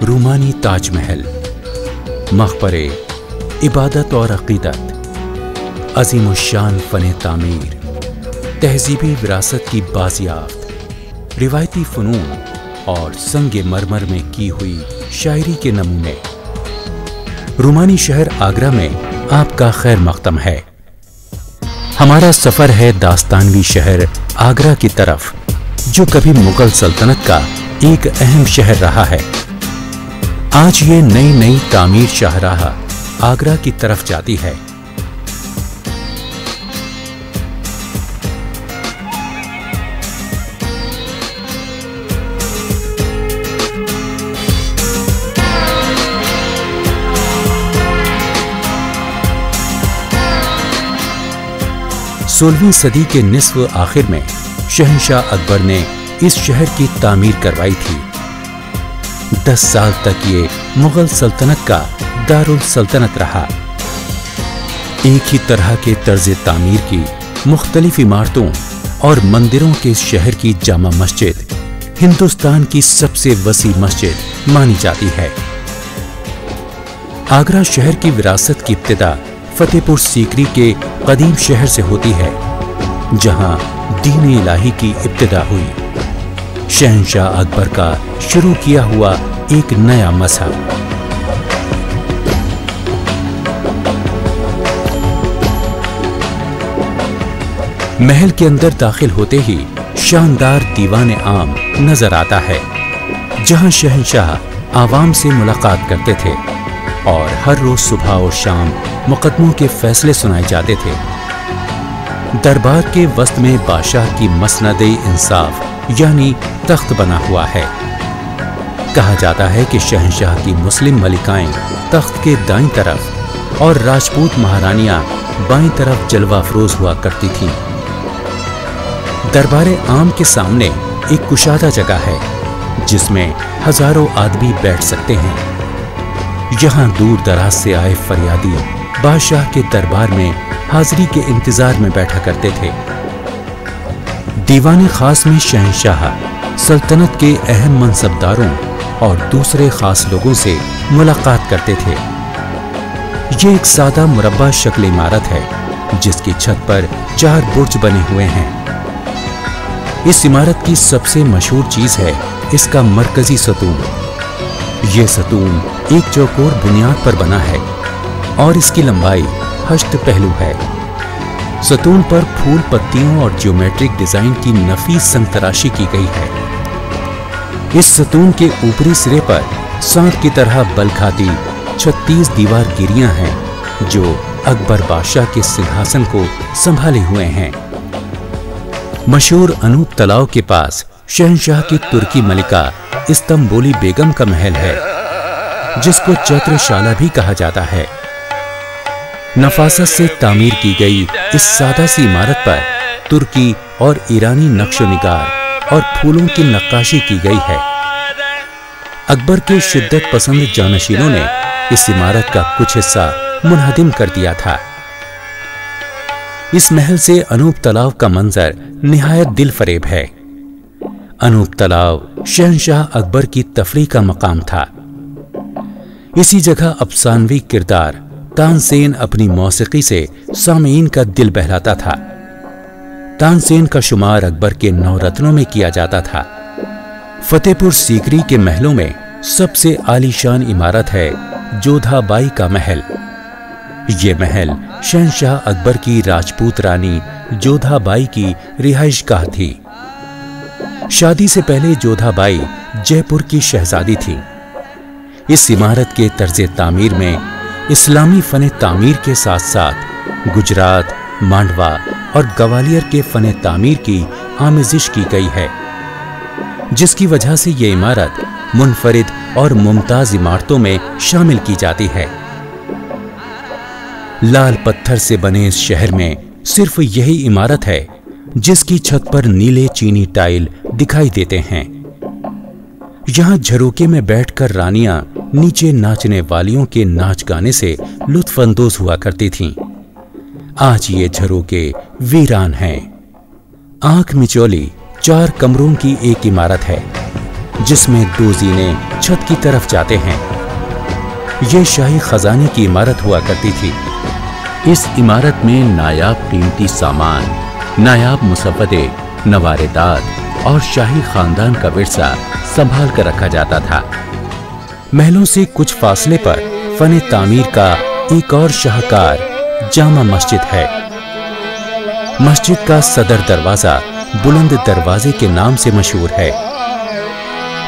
रूमानी ताजमहल, मकबरे, इबादत और अकीदत, अजीमुश्शान फ़न तामीर, तहजीबी विरासत की बाजियाफ्त, रिवायती फ़नून और संगे मरमर में की हुई शायरी के नमूने। रूमानी शहर आगरा में आपका खैर मक़दम है। हमारा सफ़र है दास्तानवी शहर आगरा की तरफ, जो कभी मुगल सल्तनत का एक अहम शहर रहा है। आज ये नई नई तामीर शाहराह आगरा की तरफ जाती है। सोलहवीं सदी के निस्फ आखिर में शहंशाह अकबर ने इस शहर की तामीर करवाई थी। 10 साल तक ये मुगल सल्तनत का दारुल सल्तनत रहा। एक ही तरह के तर्ज तामीर की मुख्तलिफ इमारतों और मंदिरों के इस शहर की जामा मस्जिद हिंदुस्तान की सबसे वसी मस्जिद मानी जाती है। आगरा शहर की विरासत की इब्तिदा फतेहपुर सीकरी के कदीम शहर से होती है, जहां दीन इलाही की इब्तिदा हुई। शहंशाह अकबर का शुरू किया हुआ एक नया मजहब। महल के अंदर दाखिल होते ही शानदार दीवान आम नजर आता है, जहां शहंशाह आवाम से मुलाकात करते थे और हर रोज सुबह और शाम मुकदमों के फैसले सुनाए जाते थे। दरबार के वस्त में बादशाह की मसनद-ए इंसाफ यानी तख्त बना हुआ है। कहा जाता है कि शहंशाह की मुस्लिम मलिकाएं तख्त के दाईं तरफ और राजपूत महारानियां बाईं तरफ जलवा अफरोज हुआ करती थीं। दरबार आम के सामने एक कुशादा जगह है, जिसमें हजारों आदमी बैठ सकते हैं। यहां दूर दराज से आए फरियादी बादशाह के दरबार में हाजिरी के इंतजार में बैठा करते थे। दीवान खास में शहंशाह सल्तनत के अहम मनसबदारों और दूसरे खास लोगों से मुलाकात करते थे। ये एक सादा मुरब्बा शक्ल इमारत है, जिसकी छत पर 4 बुर्ज बने हुए हैं। इस इमारत की सबसे मशहूर चीज है इसका मरकजी सतून। ये सतून एक चौकोर बुनियाद पर बना है और इसकी लंबाई 8 पहलू है। सतून पर फूल पत्तियों और ज्योमेट्रिक डिजाइन की नफीस संतराशी की गई है। इस सतून के ऊपरी सिरे पर सांप की तरह बल खाती 36 दीवार गिरियां हैं, जो अकबर बादशाह के सिंहासन को संभाले हुए हैं। मशहूर अनूप तालाब के पास शहंशाह की तुर्की मलिका इस्तंबुली बेगम का महल है, जिसको चैत्रशाला भी कहा जाता है। नफासत से तामीर की गई इस सादा सी इमारत पर तुर्की और ईरानी नक्शो निगार और फूलों की नक्काशी की गई है। अकबर के शिद्दत पसंद जानशीनों ने इस इमारत का कुछ हिस्सा मुनहदिम कर दिया था। इस महल से अनूप तालाब का मंजर निहायत दिल फरेब है। अनूप तालाब शहंशाह अकबर की तफरीह का मकाम था। इसी जगह अफसानवी किरदार तानसेन अपनी मौसीकी से सामीन का दिल बहलाता था। तानसेन का शुमार अकबर के 9 रत्नों में किया जाता था। फतेहपुर सीकरी के महलों में सबसे आलीशान इमारत है जोधाबाई का महल। ये महल शहंशाह अकबर की राजपूत रानी जोधाबाई की रिहाइशगाह थी। शादी से पहले जोधाबाई जयपुर की शहजादी थी। इस इमारत के तर्ज तामीर में इस्लामी फन तामीर के साथ साथ गुजरात, मांडवा और ग्वालियर के फन तामीर की आमेजिश की गई है, जिसकी वजह से ये इमारत मुनफरिद और मुमताज इमारतों में शामिल की जाती है। लाल पत्थर से बने इस शहर में सिर्फ यही इमारत है जिसकी छत पर नीले चीनी टाइल दिखाई देते हैं। यहां झरोके में बैठकर रानियां नीचे नाचने वालियों के नाच गाने से लुत्फ अंदोज हुआ करती थीं। आज ये झरोके वीरान हैं। आंख मिचौली 4 कमरों की एक इमारत है, जिसमें 2 जीने छत की तरफ जाते हैं। यह शाही खजाने की इमारत हुआ करती थी। इस इमारत में नायाब कीमती सामान, नायाब मुसव्वदे, नवारेदात और शाही खानदान का विरसा संभाल कर रखा जाता था। महलों से कुछ फासले पर फन तामीर का एक और शाहकार जामा मस्जिद है। मस्जिद का सदर दरवाजा बुलंद दरवाजे के नाम से मशहूर है।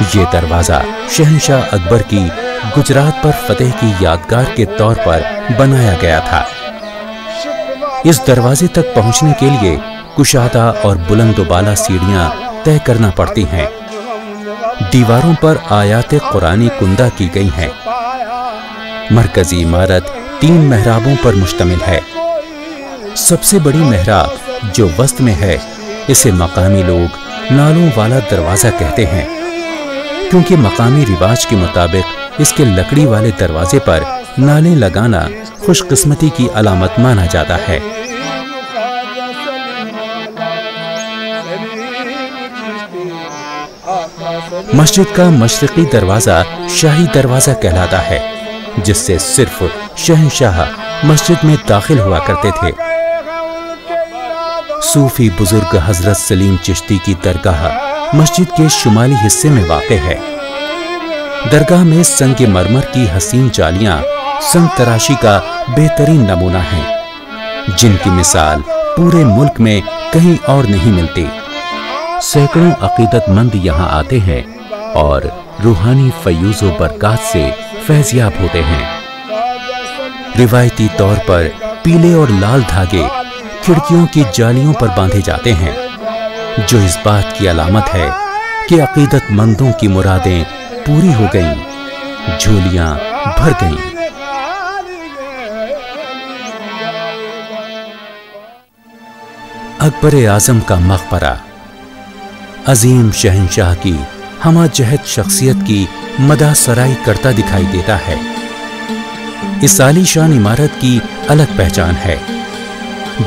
ये दरवाजा शहंशाह अकबर की गुजरात पर फतेह की यादगार के तौर पर बनाया गया था। इस दरवाजे तक पहुंचने के लिए कुशादा और बुलंदोबाला सीढ़ियां तय करना पड़ती हैं। दीवारों पर आयाते कुरानी कुंदा की गई हैं। मरकजी इमारत 3 मेहराबों पर मुश्तमिल है। सबसे बड़ी मेहराब जो वस्त में है, इसे मकामी लोग नालों वाला दरवाजा कहते हैं, क्योंकि मकामी रिवाज के मुताबिक इसके लकड़ी वाले दरवाजे पर नाले लगाना खुशकिस्मती की अलामत माना जाता है। मस्जिद का मशरिकी दरवाजा शाही दरवाजा कहलाता है, जिससे सिर्फ शहंशाह मस्जिद में दाखिल हुआ करते थे। सूफी बुजुर्ग हजरत सलीम चिश्ती की दरगाह मस्जिद के शुमाली हिस्से में वाक़े है। दरगाह में संगमरमर की हसीन जालियां संग तराशी का बेहतरीन नमूना हैं, जिनकी मिसाल पूरे मुल्क में कहीं और नहीं मिलती। सैकड़ों अकीदतमंद यहाँ आते हैं और रूहानी फयूज़ो बरकत से फैज़याब होते हैं। रिवायती तौर पर पीले और लाल धागे खिड़कियों की जालियों पर बांधे जाते हैं, जो इस बात की अलामत है कि अकीदतमंदों की मुरादें पूरी हो गईं, झोलियां भर गईं। अकबर आजम का मकबरा अजीम शहंशाह की हमाजहत शख्सियत की मदासराई करता दिखाई देता है। इस आलीशान इमारत की अलग पहचान है।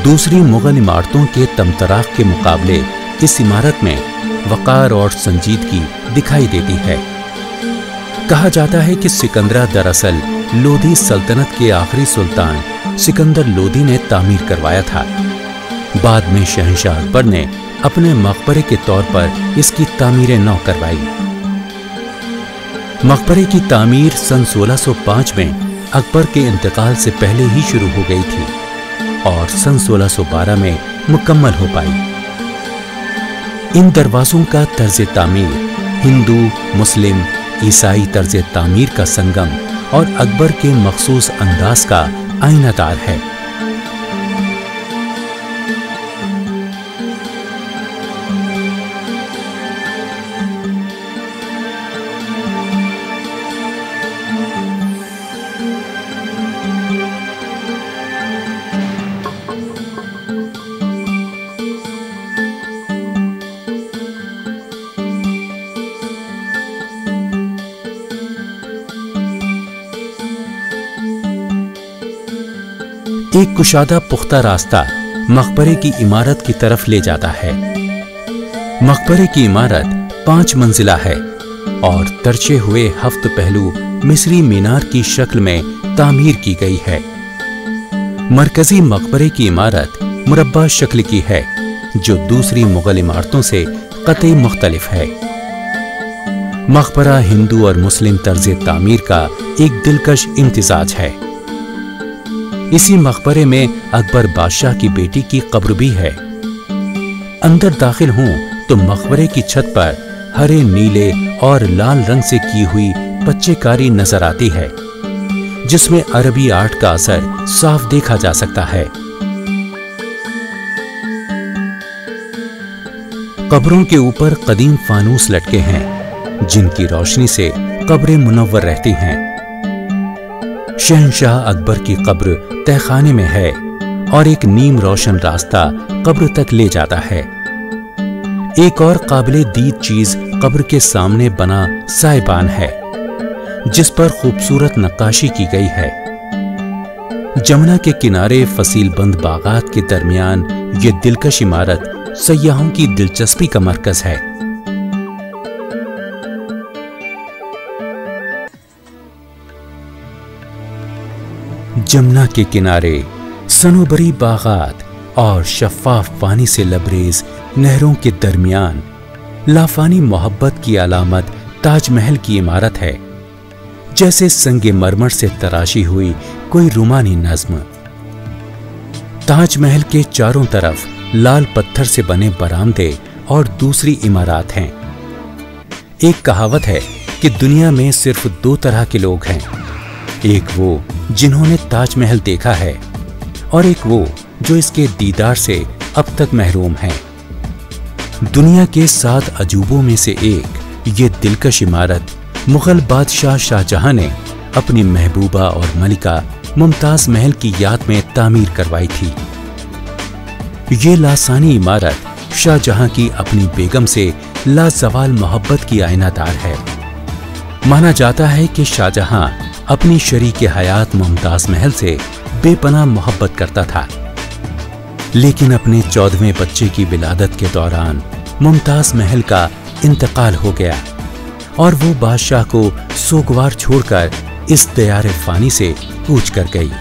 दूसरी मुगल इमारतों के तमतराख के मुकाबले इस इमारत में वक़ार और संजीदगी दिखाई देती है। कहा जाता है कि सिकंदरा दरअसल लोधी सल्तनत के आखिरी सुल्तान सिकंदर लोधी ने तामीर करवाया था। बाद में शहंशाह अकबर ने अपने मकबरे के तौर पर इसकी तामीर नौ करवाई। मकबरे की तामीर सन 1605 में अकबर के इंतकाल से पहले ही शुरू हो गई थी और सन 1612 में मुकम्मल हो पाई। इन दरवाजों का तर्ज तामीर हिंदू, मुस्लिम, ईसाई तर्ज तामीर का संगम और अकबर के मखसूस अंदाज का आईनादार है। एक कुशादा पुख्ता रास्ता मकबरे की इमारत की तरफ ले जाता है। मकबरे की इमारत 5 मंजिला है और तरचे हुए हफ्त पहलू मिस्री मीनार की शक्ल में तामीर की गई है। मरकजी मकबरे की इमारत मुरब्बा शक्ल की है, जो दूसरी मुगल इमारतों से कतई मुख्तलिफ है। मकबरा हिंदू और मुस्लिम तर्ज तामीर का एक दिलकश इम्तिजाज है। इसी मकबरे में अकबर बादशाह की बेटी की कब्र भी है। अंदर दाखिल हों तो मकबरे की छत पर हरे, नीले और लाल रंग से की हुई पच्चेकारी नजर आती है, जिसमें अरबी आर्ट का असर साफ देखा जा सकता है। कब्रों के ऊपर कदीम फानूस लटके हैं, जिनकी रोशनी से कब्रें मुनव्वर रहती हैं। शहंशाह अकबर की कब्र तहखाने में है और एक नीम रोशन रास्ता कब्र तक ले जाता है। एक और काबिले दीद चीज कब्र के सामने बना साइबान है, जिस पर खूबसूरत नक्काशी की गई है। जमुना के किनारे फसीलबंद बागात के दरमियान ये दिलकश इमारत सयाहों की दिलचस्पी का मरकज है। जमुना के किनारे सनोबरी बागात और शफाफ पानी से लबरेज नहरों के दरमियान लाफानी मोहब्बत की अलामत ताजमहल की इमारत है, जैसे संगे मरमर से तराशी हुई कोई रुमानी नज्म। ताजमहल के चारों तरफ लाल पत्थर से बने बरामदे और दूसरी इमारत हैं। एक कहावत है कि दुनिया में सिर्फ 2 तरह के लोग हैं, एक वो जिन्होंने ताजमहल देखा है और एक वो जो इसके दीदार से अब तक महरूम हैं। दुनिया के 7 अजूबों में से एक ये दिलकश इमारत मुगल बादशाह शाहजहां ने अपनी महबूबा और मलिका मुमताज महल की याद में तामीर करवाई थी। ये लासानी इमारत शाहजहां की अपनी बेगम से लाजवाल मोहब्बत की आईनादार है। माना जाता है कि शाहजहां अपनी शरीके हयात मुमताज महल से बेपनाह मोहब्बत करता था, लेकिन अपने 14वें बच्चे की विलादत के दौरान मुमताज महल का इंतकाल हो गया और वो बादशाह को सोगवार छोड़कर इस दयारे फानी से कूच कर गई।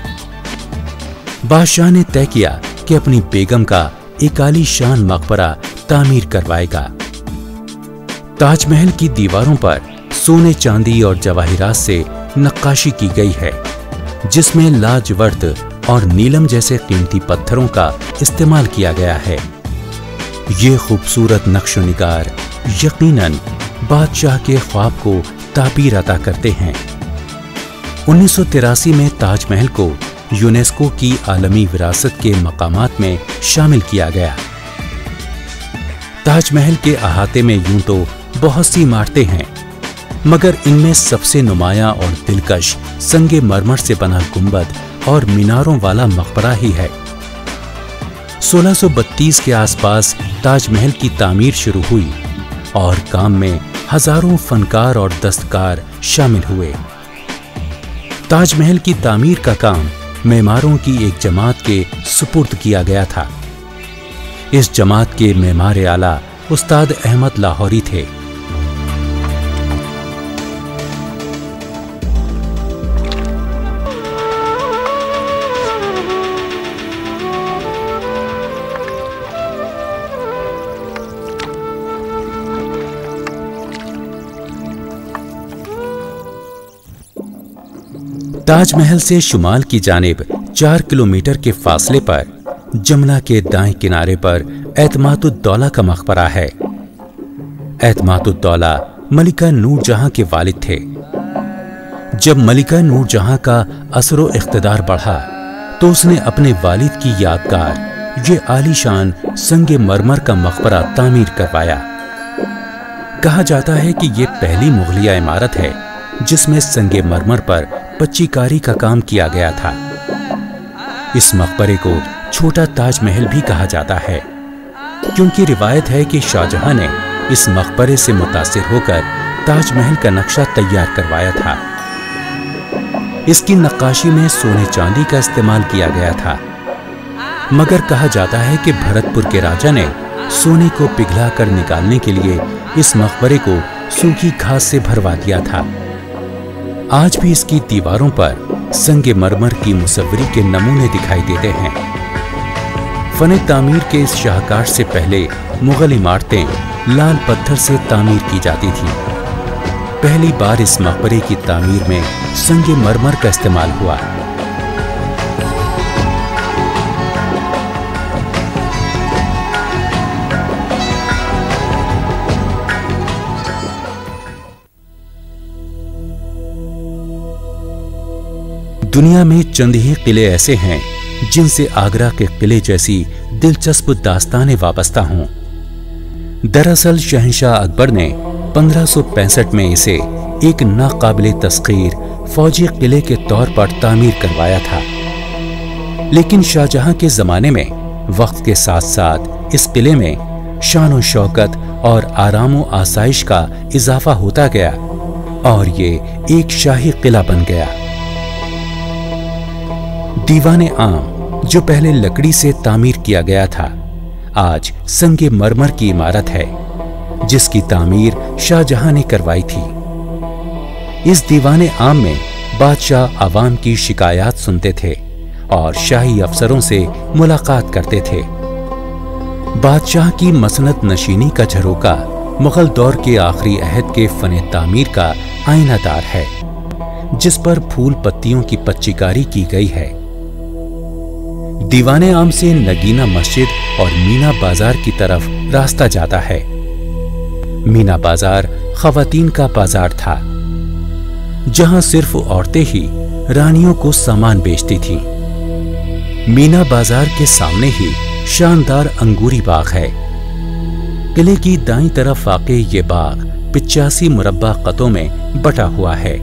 बादशाह ने तय किया कि अपनी बेगम का एक आलीशान मकबरा तामीर करवाएगा। ताजमहल की दीवारों पर सोने चांदी और जवाहिरात से नक्काशी की गई है, जिसमें लाजवर्द और नीलम जैसे कीमती पत्थरों का इस्तेमाल किया गया है। ये खूबसूरत नक्शो निगार यकीनन बादशाह के ख्वाब को ताबीर अता करते हैं। 1983 में ताजमहल को यूनेस्को की आलमी विरासत के मकामात में शामिल किया गया। ताजमहल के अहाते में यूं तो बहुत सी इमारतें हैं, मगर इनमें सबसे नुमायां और दिलकश संगे मरमर से बना गुंबद और मीनारों वाला मकबरा ही है। 1632 के आसपास ताजमहल की तामीर शुरू हुई और काम में हजारों फनकार और दस्तकार शामिल हुए। ताजमहल की तामीर का काम मेमारों की एक जमात के सुपुर्द किया गया था। इस जमात के मेमार आला उस्ताद अहमद लाहौरी थे। ताजमहल से शुमाल की जानिब 4 किलोमीटर के फासले पर जमुना के दाएं किनारे पर एतमादुद्दौला का मकबरा है। एतमादुद्दौला मलिका नूरजहां के वालिद थे। जब मलिका नूरजहां का असरो इख्तिदार बढ़ा तो उसने अपने वालिद की यादगार ये आलीशान संगे मरमर का मकबरा तामीर करवाया। कहा जाता है कि ये पहली मुगलिया इमारत है जिसमें संगे मरमर पर पच्चीकारी का काम किया गया था। इस मकबरे को छोटा ताजमहल भी कहा जाता है, क्योंकि रिवायत है कि शाहजहां ने इस मकबरे से मुतासिर होकर ताजमहल का नक्शा तैयार करवाया था। इसकी नक्काशी में सोने चांदी का इस्तेमाल किया गया था, मगर कहा जाता है कि भरतपुर के राजा ने सोने को पिघला कर निकालने के लिए इस मकबरे को सूखी घास से भरवा दिया था। आज भी इसकी दीवारों पर संगे मरमर की मुसव्वरी के नमूने दिखाई देते हैं। फने तामीर के इस शाहकार से पहले मुगल इमारतें लाल पत्थर से तामीर की जाती थीं। पहली बार इस मकबरे की तामीर में संगे मरमर का इस्तेमाल हुआ। दुनिया में चंद ही किले ऐसे हैं जिनसे आगरा के किले जैसी दिलचस्प दास्तानें वाबस्ता हों। दरअसल शहंशाह अकबर ने 1565 में इसे एक नाकाबिले तस्खीर फौजी किले के तौर पर तामीर करवाया था, लेकिन शाहजहां के जमाने में वक्त के साथ साथ इस किले में शान और शौकत और आराम और आसाइश का इजाफा होता गया और ये एक शाही किला बन गया। दीवाने आम, जो पहले लकड़ी से तामीर किया गया था, आज संगे मरमर की इमारत है जिसकी तामीर शाहजहां ने करवाई थी। इस दीवाने आम में बादशाह आवाम की शिकायत सुनते थे और शाही अफसरों से मुलाकात करते थे। बादशाह की मसनद नशीनी का झरोका मुगल दौर के आखिरी अहद के फने तामीर का आईनादार है, जिस पर फूल पत्तियों की पच्चीकारी की गई है। दीवाने आम से नगीना मस्जिद और मीना बाजार की तरफ रास्ता जाता है। मीना बाजार खवातीन का बाजार था, जहां सिर्फ औरतें ही रानियों को सामान बेचती थीं। मीना बाजार के सामने ही शानदार अंगूरी बाग है। किले की दाईं तरफ वाक़े ये बाग 85 मुरब्बा कतों में बटा हुआ है।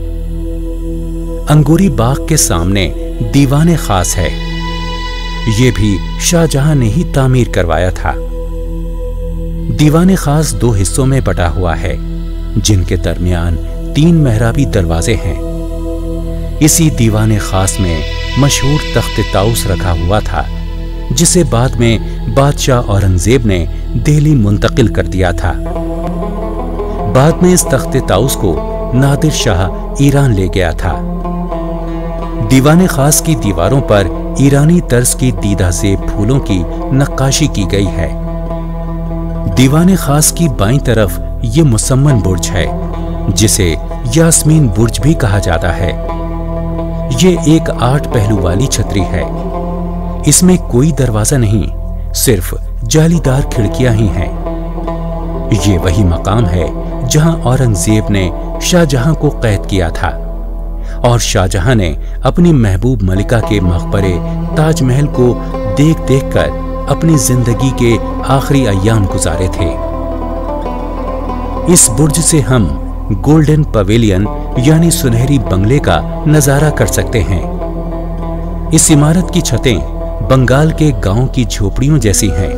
अंगूरी बाग के सामने दीवाने खास है। ये भी शाहजहां ने ही तामीर करवाया था। दीवाने खास 2 हिस्सों में बटा हुआ है, जिनके दरमियान 3 मेहराबी दरवाजे हैं। इसी दीवाने खास में मशहूर तख्त ताउस रखा हुआ था, जिसे बाद में बादशाह औरंगजेब ने दिल्ली मुंतकिल कर दिया था। बाद में इस तख्त ताउस को नादिर शाह ईरान ले गया था। दीवाने खास की दीवारों पर ईरानी तर्ज की दीदा ज़ेब फूलों की नक्काशी की गई है। दीवाने खास की बाईं तरफ ये मुसम्मन बुर्ज है, जिसे यास्मीन बुर्ज भी कहा जाता है। ये एक 8 पहलू वाली छतरी है। इसमें कोई दरवाजा नहीं, सिर्फ जालीदार खिड़कियां ही हैं। ये वही मकाम है जहां औरंगजेब ने शाहजहां को कैद किया था और शाहजहां ने अपनी महबूब मलिका के मकबरे ताजमहल को देख देख कर अपनी जिंदगी के आखिरी अय्याम गुजारे थे। इस बुर्ज से हम गोल्डन पवेलियन यानी सुनहरी बंगले का नजारा कर सकते हैं। इस इमारत की छतें बंगाल के गांव की झोपड़ियों जैसी हैं।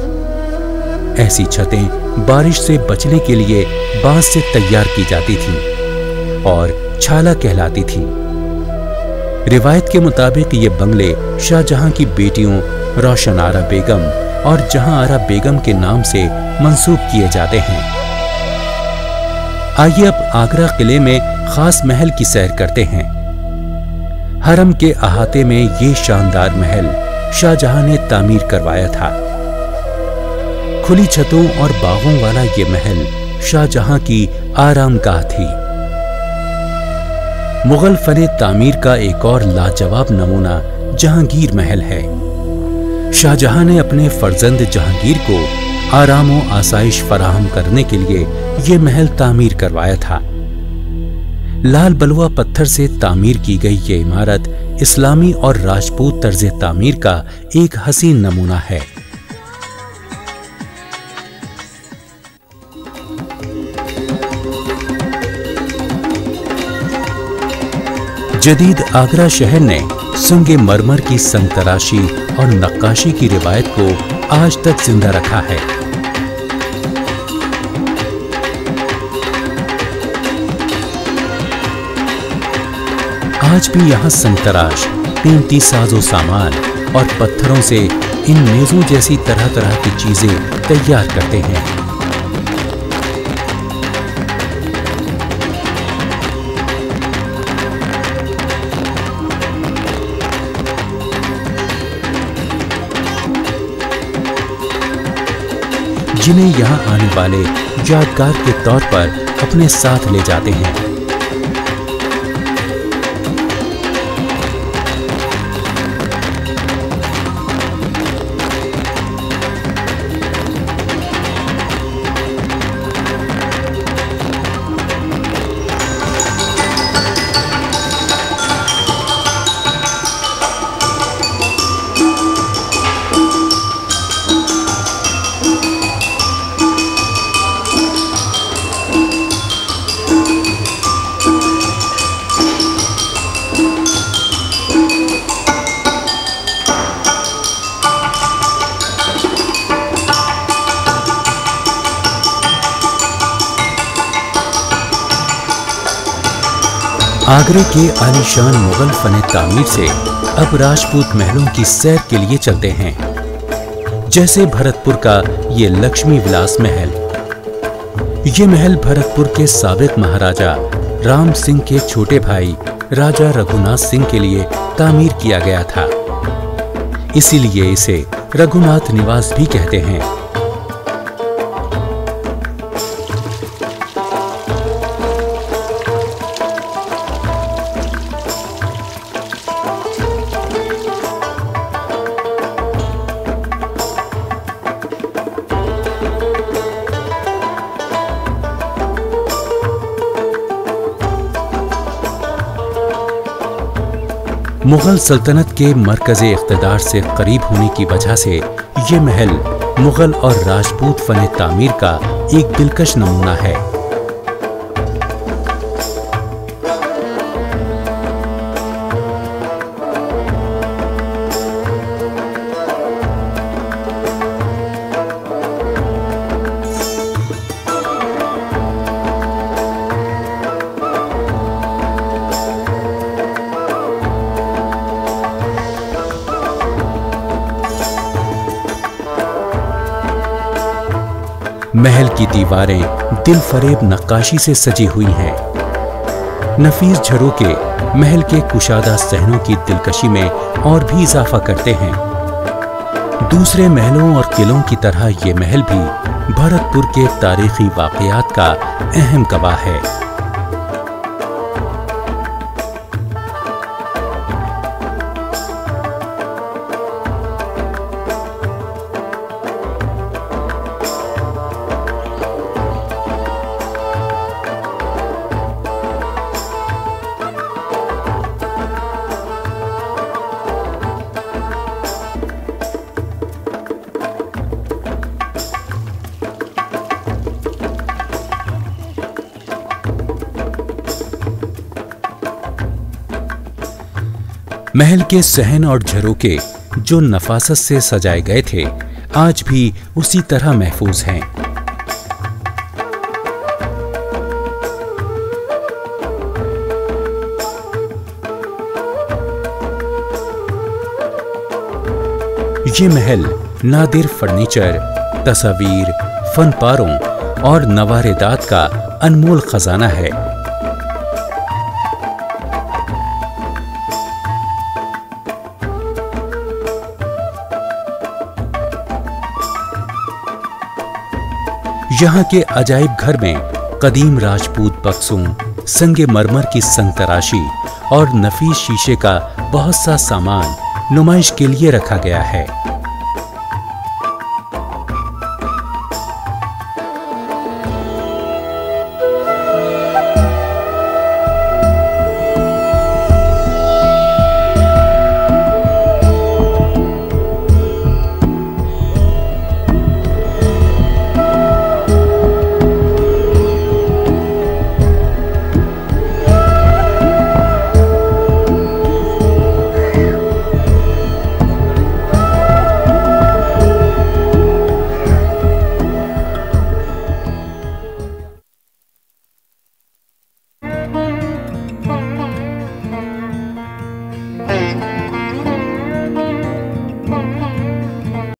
ऐसी छतें बारिश से बचने के लिए बांस से तैयार की जाती थीं और छाला कहलाती थीं। रिवायत के मुताबिक ये बंगले शाहजहां की बेटियों रोशन आरा बेगम और जहां आरा बेगम के नाम से मंसूब किए जाते हैं। आइए अब आगरा किले में खास महल की सैर करते हैं। हरम के अहाते में ये शानदार महल शाहजहां ने तामीर करवाया था। खुली छतों और बागों वाला ये महल शाहजहां की आरामगाह थी। मुगल फने तामीर का एक और लाजवाब नमूना जहांगीर महल है। शाहजहां ने अपने फर्जंद जहांगीर को आराम व आसाइश फराहम करने के लिए ये महल तामीर करवाया था। लाल बलुआ पत्थर से तामीर की गई ये इमारत इस्लामी और राजपूत तर्ज तामीर का एक हसीन नमूना है। जदीद आगरा शहर ने संगे मरमर की संग तराशी और नक्काशी की रिवायत को आज तक जिंदा रखा है। आज भी यहाँ संगतराश कीमती साजो सामान और पत्थरों से इन मेजों जैसी तरह तरह की चीजें तैयार करते हैं। जिन्हें यहाँ आने वाले यादगार के तौर पर अपने साथ ले जाते हैं। आगरे के आलीशान मुगल फने तामीर से अब राजपूत महलों की सैर के लिए चलते हैं। जैसे भरतपुर का ये लक्ष्मी विलास महल। ये महल भरतपुर के साबिक महाराजा राम सिंह के छोटे भाई राजा रघुनाथ सिंह के लिए तामीर किया गया था। इसीलिए इसे रघुनाथ निवास भी कहते हैं। मुगल सल्तनत के मरकज़े इक़्तिदार से करीब होने की वजह से ये महल मुगल और राजपूत फ़न तामीर का एक दिलकश नमूना है। महल की दीवारें दिल फरेब नक्काशी से सजी हुई हैं। नफीस झरोके महल के कुशादा सहनों की दिलकशी में और भी इजाफा करते हैं। दूसरे महलों और किलों की तरह ये महल भी भरतपुर के तारीखी वाक़यात का अहम गवाह है। महल के सहन और झरोके जो नफासत से सजाए गए थे, आज भी उसी तरह महफूज हैं। ये महल नादिर फर्नीचर, तस्वीर, फनपारों और नवारेदात का अनमोल खजाना है। यहाँ के अजायब घर में कदीम राजपूत बक्सों, संगे मरमर की संगतराशी और नफीस शीशे का बहुत सा सामान नुमाइश के लिए रखा गया है।